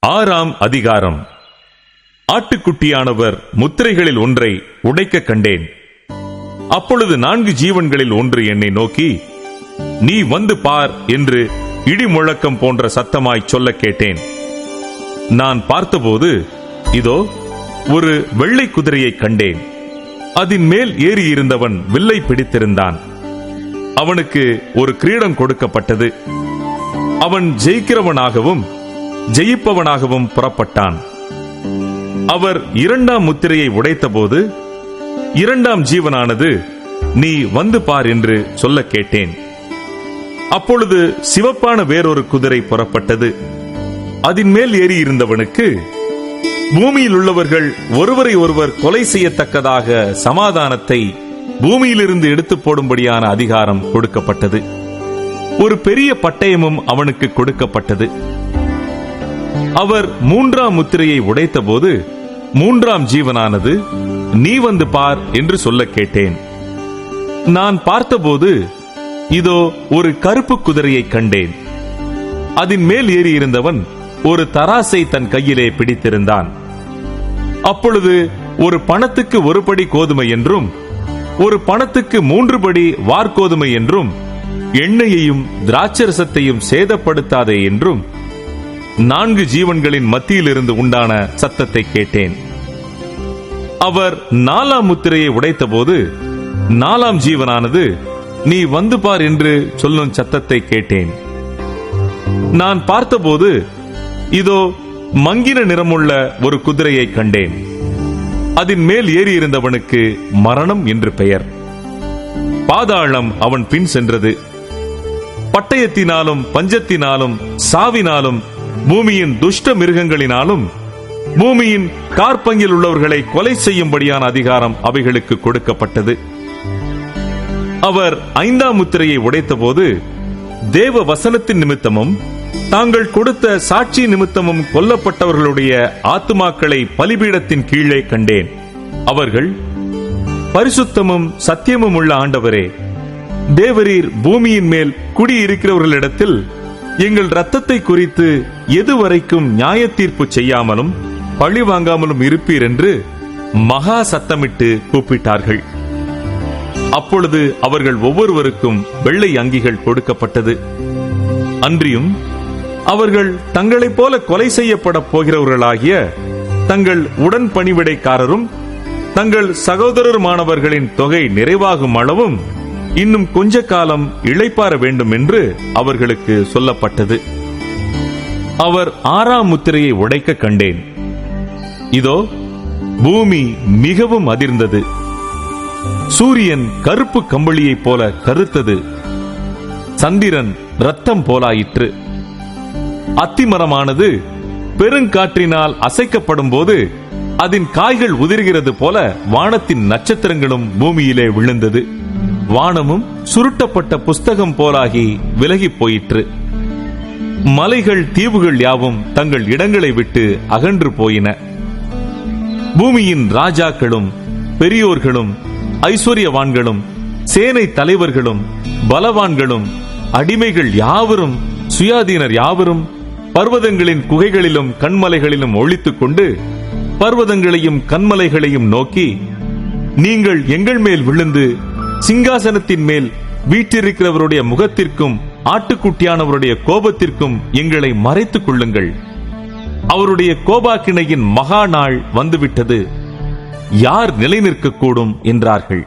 ஆறாம் அதிகாரம். ஆட்டுக்குட்டியானவர் முத்திரைகளில் ஒன்றை உடைக்க கண்டேன். அப்பொழுது 4 ஜீவன்களில் ஒன்று என்னை நோக்கி, நீ வந்து பார் என்று இடி முழக்கம் போன்ற சத்தமாய் சொல்ல கேட்டேன். நான் பார்த்தபோது இதோ ஒரு வெள்ளை குதிரையை கண்டேன். அதன் மேல் ஏறி இருந்தவன் வில்லை பிடித்திருந்தான். அவனுக்கு ஒரு கிரீடம் கொடுக்கப்பட்டது. அவன் ஜெயிக்கிறவனாகவும் ஜெயிப்பவனாகவும் புறப்பட்டான். அவர் 2ஆம் முத்திரையை உடைத்தபோது 2ஆம் ஜீவனானது, நீ வந்து பார் என்று சொல்ல கேட்டேன். அப்பொழுது சிவப்பான வேறொரு குதிரை புறப்பட்டது. அதன் மேல் ஏறி இருந்தவனுக்கு பூமியில் உள்ளவர்கள் ஒருவரை ஒருவர் கொலை செய்யத்தக்கதாக சமாதானத்தை பூமியிலிருந்து எடுத்து போடும்படியான அதிகாரம் கொடுக்கப்பட்டது. ஒரு பெரிய பட்டயமும் அவனுக்கு கொடுக்கப்பட்டது. அவர் 3ஆம் முத்திரையை உடைத்தபோது 3ஆம் ஜீவனானது, நீ வந்து பார் என்று சொல்ல கேட்டேன். நான் பார்த்தபோது இதோ ஒரு கருப்பு குதிரையை கண்டேன். அதன் மேல் ஏறி இருந்தவன் ஒரு தராசை தன் கையிலே பிடித்திருந்தான். அப்பொழுது ஒரு பணத்துக்கு 1 படி கோதுமை என்றும் ஒரு பணத்துக்கு 3 படி வார்கோதுமை என்றும் எண்ணெயையும் திராட்சரசத்தையும் சேதப்படுத்தாதே என்றும் 4 ஜீவன்களின் மத்தியிலிருந்து உண்டான சத்தத்தை கேட்டேன். அவர் 4ஆம் முத்திரையை உடைத்தபோது 4ஆம் ஜீவனானது, நீ வந்து பார் என்று சொல்லும் சத்தத்தை கேட்டேன். நான் பார்த்தபோது இதோ மங்கின நிறமுள்ள ஒரு குதிரையை கண்டேன். அதன் மேல் ஏறி இருந்தவனுக்கு மரணம் என்று பெயர். பாதாளம் அவன் பின் சென்றது. பட்டயத்தினாலும் பஞ்சத்தினாலும் சாவினாலும் பூமியின் துஷ்ட மிருகங்களினாலும் பூமியின் கார்பங்கில் உள்ளவர்களை கொலை செய்யும்படியான அதிகாரம் அவைகளுக்கு கொடுக்கப்பட்டது. அவர் 5ஆம் முத்திரையை உடைத்தபோது தேவ வசனத்தின் நிமித்தமும் தாங்கள் கொடுத்த சாட்சி நிமித்தமும் கொல்லப்பட்டவர்களுடைய ஆத்துமாக்களை பலிபீடத்தின் கீழே கண்டேன். அவர்கள், பரிசுத்தமும் சத்தியமும் உள்ள ஆண்டவரே, தேவரீர் பூமியின் மேல் குடியிருக்கிறவர்களிடத்தில் எங்கள் இரத்தத்தை குறித்து எதுவரைக்கும் நியாய தீர்ப்பு செய்யாமலும் பழி வாங்காமலும் இருப்பீர் என்று மகா சத்தமிட்டு கூப்பிட்டார்கள். அப்பொழுது அவர்கள் ஒவ்வொருவருக்கும் வெள்ளை அங்கிகள் கொடுக்கப்பட்டது. அன்றியும் அவர்கள் தங்களைப் போல கொலை செய்யப்பட போகிறவர்களாகிய தங்கள் உடன் பணிவிடைக்காரரும் தங்கள் சகோதரருமானவர்களின் தொகை நிறைவாகும் அளவும் இன்னும் கொஞ்ச காலம் இளைப்பாற வேண்டும் என்று அவர்களுக்கு சொல்லப்பட்டது. அவர் 6ஆம் முத்திரையை உடைக்க கண்டேன். இதோ பூமி மிகவும் அதிர்ந்தது. சூரியன் கருப்பு கம்பளியைப் போல கருத்தது. சந்திரன் இரத்தம் போலாயிற்று. அத்திமரமானது பெருங்காற்றினால் அசைக்கப்படும் போது அதன் காய்கள் உதிர்கிறது போல வானத்தின் நட்சத்திரங்களும் பூமியிலே விழுந்தது. வானமும் சுருட்டப்பட்ட புஸ்தகம் போலாகி விலகி போயிற்று. மலைகள் தீவுகள் யாவும் தங்கள் இடங்களை விட்டு அகன்று போயின. பூமியின் ராஜாக்களும் பெரியோர்களும் ஐஸ்வர்யவான்களும் சேனை தலைவர்களும் பலவான்களும் அடிமைகள் யாவரும் சுயாதீனர் யாவரும் பர்வதங்களின் குகைகளிலும் கண்மலைகளிலும் ஒளித்துக் கொண்டு பர்வதங்களையும் கண்மலைகளையும் நோக்கி, நீங்கள் எங்கள் மேல் விழுந்து சிங்காசனத்தின் மேல் வீற்றிருக்கிறவருடைய முகத்திற்கும் ஆட்டுக்குட்டியானவருடைய கோபத்திற்கும் எங்களை மறைத்துக் கொள்ளுங்கள். அவருடைய கோபாக்கினையின் மகா நாள் வந்துவிட்டது. யார் நிலை நிற்கக்கூடும் என்றார்கள்.